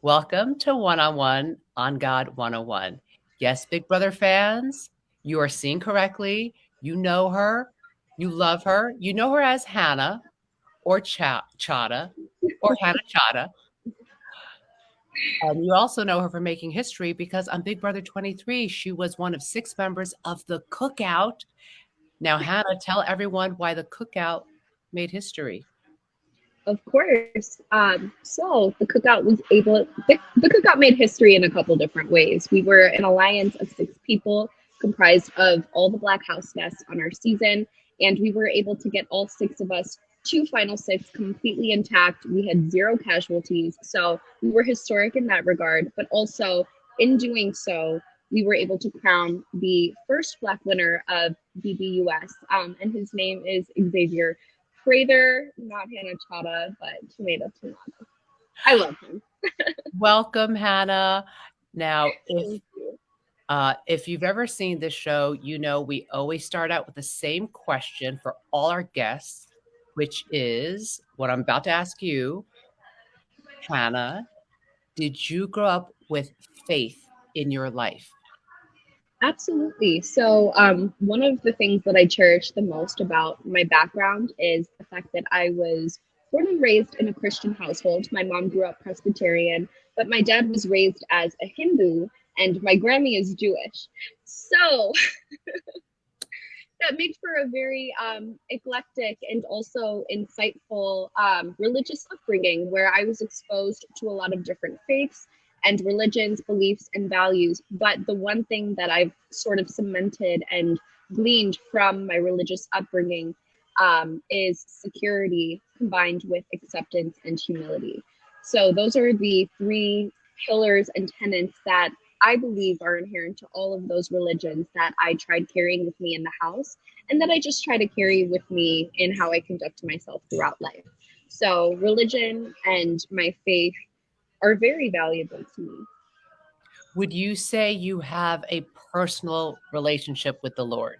Welcome to One on One on God 101. Yes, Big Brother fans, you are seeing correctly. You know her, you love her. You know her as Hannah or Chada or Hannah Chada. And you also know her for making history because on Big Brother 23, she was one of 6 members of the Cookout. Now, Hannah, tell everyone why the Cookout made history. Of course. So the cookout was the cookout made history in a couple different ways. We were an alliance of 6 people comprised of all the Black House guests on our season, and we were able to get all 6 of us to Final Six completely intact. We had 0 casualties. So we were historic in that regard, but also in doing so, we were able to crown the first Black winner of BBUS, and his name is Xavier Prather, not Hannah Chata, but Tomato. I love him. Welcome, Hannah. Now, Thank you. if you've ever seen this show, you know we always start out with the same question for all our guests, which is what I'm about to ask you, Hannah. Did you grow up with faith in your life? Absolutely. So, one of the things that I cherish the most about my background is the fact that I was born and raised in a Christian household. My mom grew up Presbyterian, but my dad was raised as a Hindu, and my Grammy is Jewish. So, that made for a very eclectic and also insightful religious upbringing where I was exposed to a lot of different faiths and religions, beliefs, and values. But the one thing that I've sort of cemented and gleaned from my religious upbringing is security combined with acceptance and humility. So, those are the 3 pillars and tenets that I believe are inherent to all of those religions that I tried carrying with me in the house and that I just try to carry with me in how I conduct myself throughout life. So, religion and my faith are very valuable to me. Would you say you have a personal relationship with the Lord?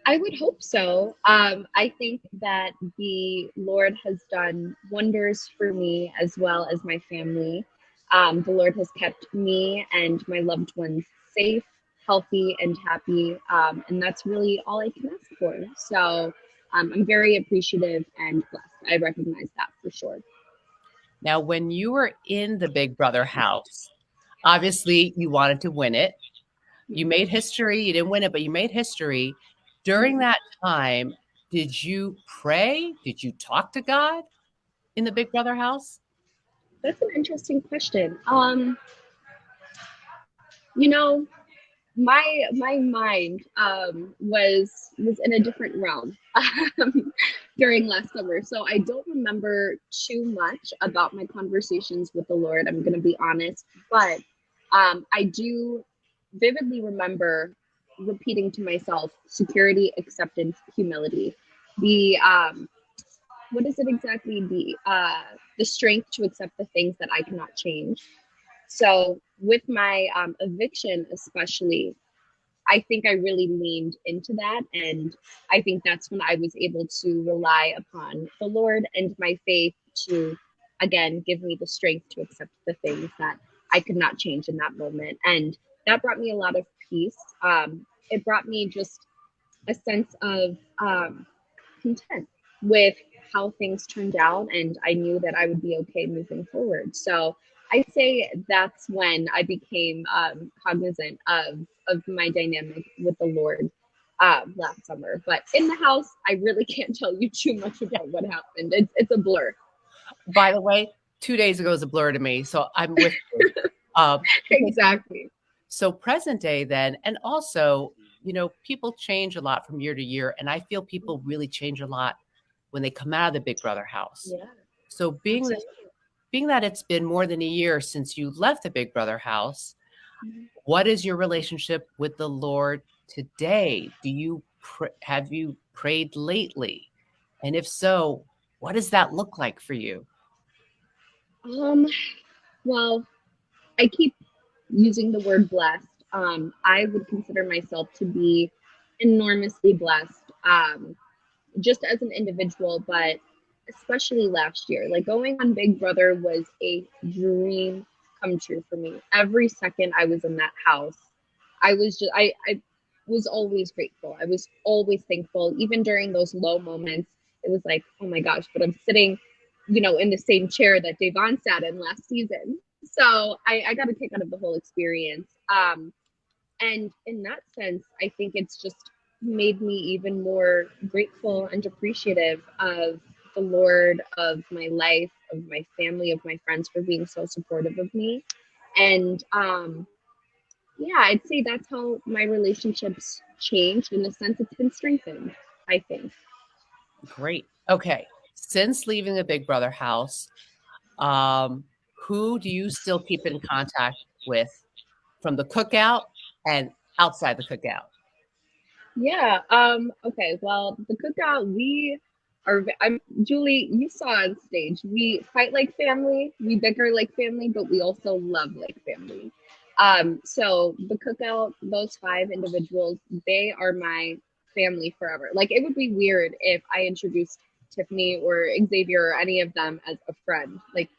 I would hope so. I think that the Lord has done wonders for me as well as my family. The Lord has kept me and my loved ones safe, healthy, and happy. And that's really all I can ask for. So I'm very appreciative and blessed. I recognize that for sure. Now, when you were in the Big Brother house, obviously you wanted to win it. You made history. You didn't win it, but you made history. During that time, did you pray? Did you talk to God in the Big Brother house? That's an interesting question. You know, my mind was in a different realm during last summer, so I don't remember too much about my conversations with the Lord. I'm going to be honest, but I do vividly remember repeating to myself security, acceptance, humility. The what is it exactly? The strength to accept the things that I cannot change. So with my eviction, especially, I think I really leaned into that. And I think that's when I was able to rely upon the Lord and my faith to, again, give me the strength to accept the things that I could not change in that moment. And that brought me a lot of peace. It brought me just a sense of content with how things turned out. And I knew that I would be okay moving forward. So I'd say that's when I became cognizant of my dynamic with the Lord last summer. But in the house, I really can't tell you too much about what happened. It's a blur. By the way, 2 days ago is a blur to me, so I'm with you. Okay, Exactly. so present day then, and also, people change a lot from year to year, and I feel people really change a lot when they come out of the Big Brother house. Yeah, So absolutely. being that it's been more than a year since you left the Big Brother house, what is your relationship with the Lord today? Have you prayed lately? And if so, what does that look like for you? Um, well, I keep using the word blessed. I would consider myself to be enormously blessed, just as an individual, but especially last year. Like going on Big Brother was a dream come true for me. Every second I was in that house, I was always grateful. I was always thankful. Even during those low moments, it was like, oh my gosh, but I'm sitting, in the same chair that Devon sat in last season. So I got a kick out of the whole experience. And in that sense, I think it's just made me even more grateful and appreciative of the Lord, of my life, of my family, of my friends for being so supportive of me. And yeah, I'd say that's how my relationships changed. In a sense, it's been strengthened, I think. Great. Okay. Since leaving the Big Brother house, who do you still keep in contact with from the cookout and outside the cookout? Yeah. Okay. Well, the cookout, we are. I'm Julie. You saw on stage. We fight like family. We bicker like family, but we also love like family. So the cookout, those five individuals, they are my family forever. Like it would be weird if I introduced Tiffany or Xavier or any of them as a friend. Like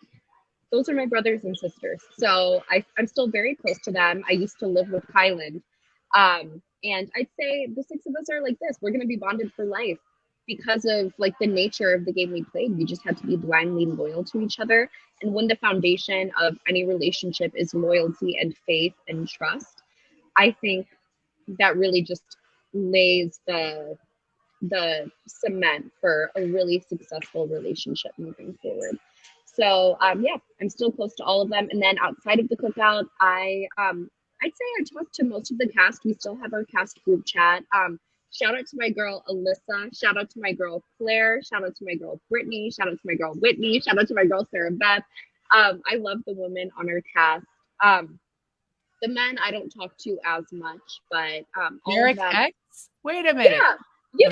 those are my brothers and sisters. So I'm still very close to them. I used to live with Kylan. And I'd say the six of us are like this. We're going to be bonded for life because of like the nature of the game we played. We just had to be blindly loyal to each other. And when the foundation of any relationship is loyalty and faith and trust, I think that really just lays the cement for a really successful relationship moving forward. So yeah, I'm still close to all of them. And then outside of the cookout, I'd say I talked to most of the cast. We still have our cast group chat. Shout out to my girl Alyssa. Shout out to my girl Claire. Shout out to my girl Brittany. Shout out to my girl Whitney. Shout out to my girl Sarah Beth. I love the women on our cast. The men I don't talk to as much, but all Derek of them. X? Wait a minute. Yeah,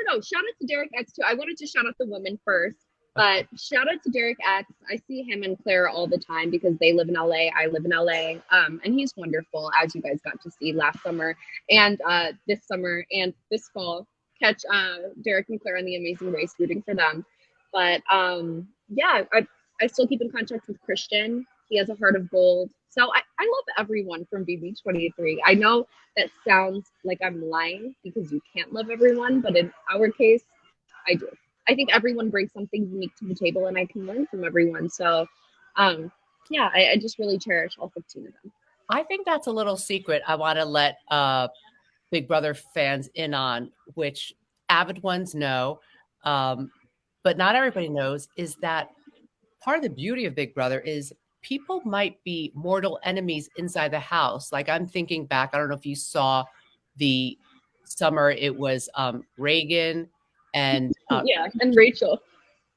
no. Shout out to Derek X too. I wanted to shout out the women first, but shout out to Derek X. I see him and Claire all the time because they live in LA. I live in LA. And he's wonderful, as you guys got to see last summer and this summer and this fall. Catch Derek and Claire on The Amazing Race, rooting for them. But yeah, I still keep in contact with Christian. He has a heart of gold. So I love everyone from BB23. I know that sounds like I'm lying because you can't love everyone, but in our case, I do. I think everyone brings something unique to the table and I can learn from everyone. So yeah, I just really cherish all 15 of them. I think that's a little secret I want to let Big Brother fans in on, which avid ones know, but not everybody knows, is that part of the beauty of Big Brother is people might be mortal enemies inside the house. Like I'm thinking back, I don't know if you saw the summer, it was Reagan and yeah, and Rachel.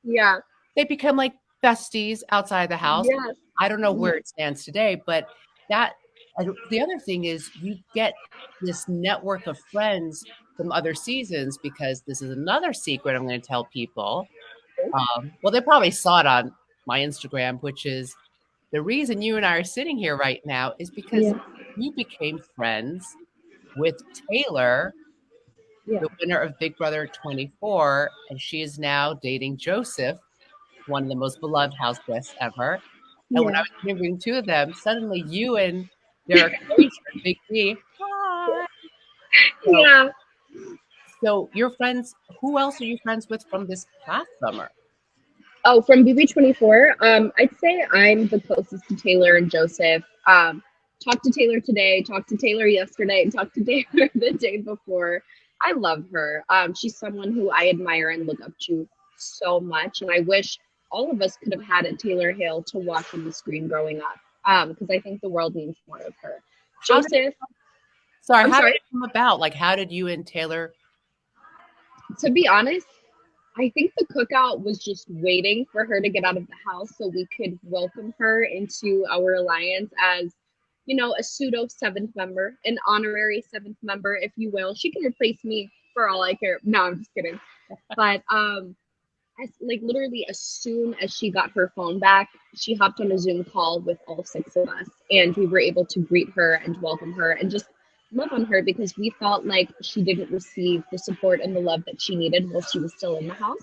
Yeah. They become like besties outside the house. Yes. I don't know where it stands today, but the other thing is you get this network of friends from other seasons, because this is another secret I'm going to tell people. Well, they probably saw it on my Instagram, which is the reason you and I are sitting here right now is because you became friends with Taylor, the winner of Big Brother 24, and she is now dating Joseph, one of the most beloved house guests ever. And when I was interviewing two of them, suddenly you and Derek Big D. Hi. Yeah. So you're friends. Who else are you friends with from this past summer? Oh, from BB24, I'd say I'm the closest to Taylor and Joseph. Talked to Taylor today, talked to Taylor yesterday, and talked to Taylor the day before. I love her. She's someone who I admire and look up to so much, and I wish all of us could have had a Taylor Hale to watch on the screen growing up, because I think the world needs more of her. Joseph. How did it come about? Like, how did you and Taylor? To be honest, I think the cookout was just waiting for her to get out of the house so we could welcome her into our alliance as, a pseudo seventh member, an honorary seventh member, if you will. She can replace me for all I care. No, I'm just kidding. But literally as soon as she got her phone back, she hopped on a Zoom call with all six of us, and we were able to greet her and welcome her and just love on her, because we felt like she didn't receive the support and the love that she needed while she was still in the house.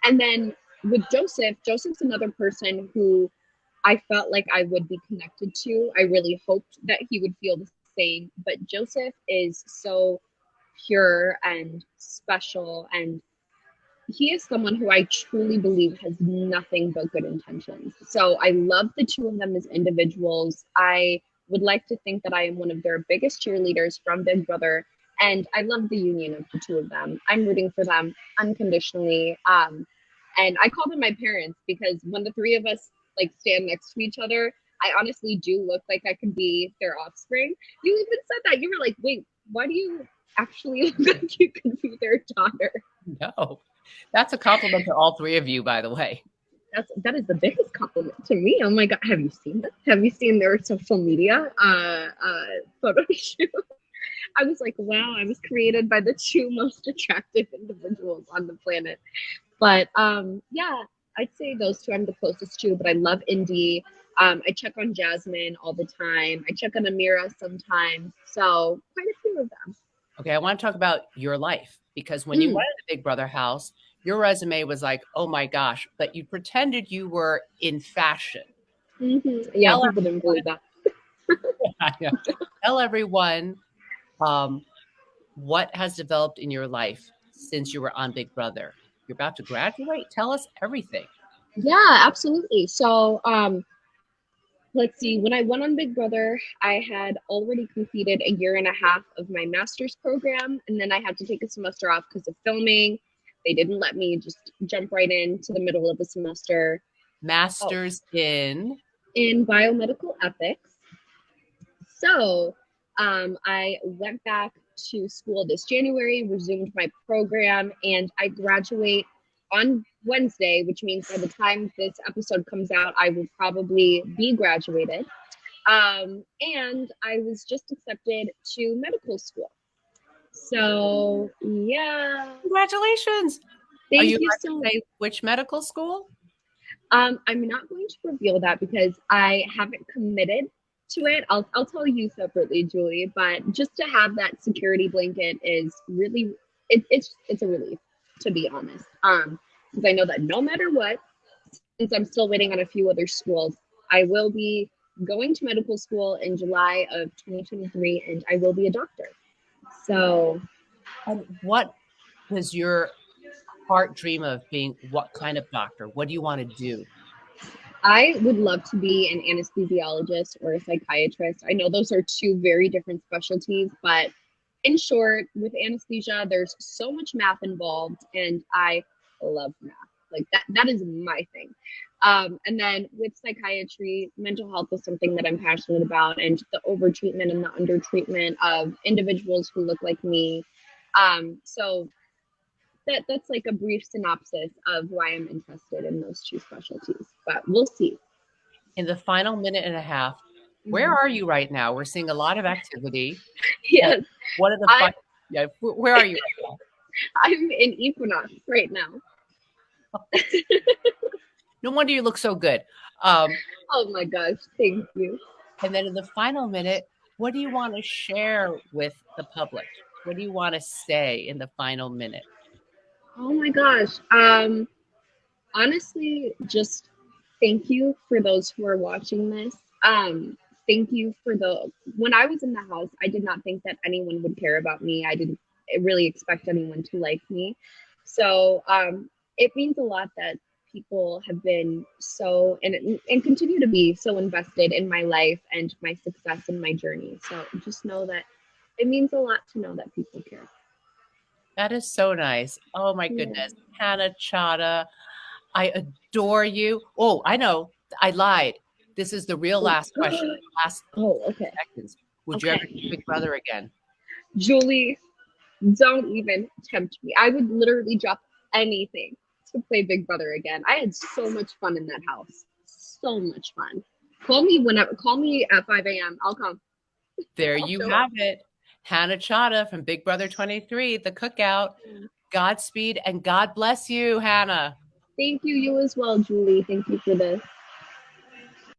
And then with Joseph, Joseph's another person who I felt like I would be connected to. I really hoped that he would feel the same. But Joseph is so pure and special, and he is someone who I truly believe has nothing but good intentions. So I love the two of them as individuals. I would like to think that I am one of their biggest cheerleaders from Big Brother. And I love the union of the two of them. I'm rooting for them unconditionally. And I call them my parents because when the three of us like stand next to each other, I honestly do look like I could be their offspring. You even said that. You were like, wait, why do you actually look like you could be their daughter? No, that's a compliment to all three of you, by the way. That is the biggest compliment to me. Oh my god, have you seen that? Have you seen their social media photo shoot? I was like, wow, I was created by the two most attractive individuals on the planet. But yeah, I'd say those two I'm the closest to. But I love Indy. I check on Jasmine all the time. I check on Amira sometimes. So quite a few of them. Okay, I want to talk about your life because when you went to the Big Brother house, your resume was like, oh my gosh, but you pretended you were in fashion. Yeah, Tell people didn't believe that. everyone, tell everyone what has developed in your life since you were on Big Brother. You're about to graduate. Tell us everything. Yeah, absolutely. So let's see, when I went on Big Brother, I had already completed a year and a half of my master's program, and then I had to take a semester off because of filming. They didn't let me just jump right into the middle of a semester. Masters In biomedical ethics. So I went back to school this January, resumed my program, and I graduate on Wednesday, which means by the time this episode comes out, I will probably be graduated. And I was just accepted to medical school. So, yeah. Congratulations. Are Thank you you allowed so to much. say which medical school? I'm not going to reveal that because I haven't committed to it. I'll tell you separately, Julie. But just to have that security blanket is really it's a relief, to be honest. Because I know that no matter what, since I'm still waiting on a few other schools, I will be going to medical school in July of 2023, and I will be a doctor. So And what does your heart dream of being? What kind of doctor? What do you want to do? I would love to be an anesthesiologist or a psychiatrist. I know those are two very different specialties, but in short, with anesthesia, there's so much math involved, and I love math. Like that is my thing. And then with psychiatry, mental health is something that I'm passionate about, and the overtreatment and the undertreatment of individuals who look like me. So that's like a brief synopsis of why I'm interested in those two specialties. But we'll see. In the final minute and a half, where are you right now? We're seeing a lot of activity. Yes, What are the I yeah, where are you right now? I'm in Equinox right now. No wonder you look so good. Oh my gosh, thank you. And then in the final minute, what do you want to share with the public? What do you want to say in the final minute? Oh my gosh. Honestly, just thank you for those who are watching this. Thank you for the when I was in the house, I did not think that anyone would care about me. I didn't really expect anyone to like me. So it means a lot that people have been so and continue to be so invested in my life and my success and my journey. So just know that it means a lot to know that people care. That is so nice. Oh my Yeah. goodness. Hannah Chada, I adore you. Oh, I know. I lied. This is the real last question. Last Oh, okay. seconds. Would you ever Okay. do Big Brother again? Julie, don't even tempt me. I would literally drop anything to play Big Brother again. I had so much fun in that house. So much fun. Call me whenever. Call me at 5 a.m. I'll come. There I'll you show up. have it. Hannah Chada from Big Brother 23, The Cookout. Godspeed and God bless you, Hannah. Thank you. You as well, Julie. Thank you for this.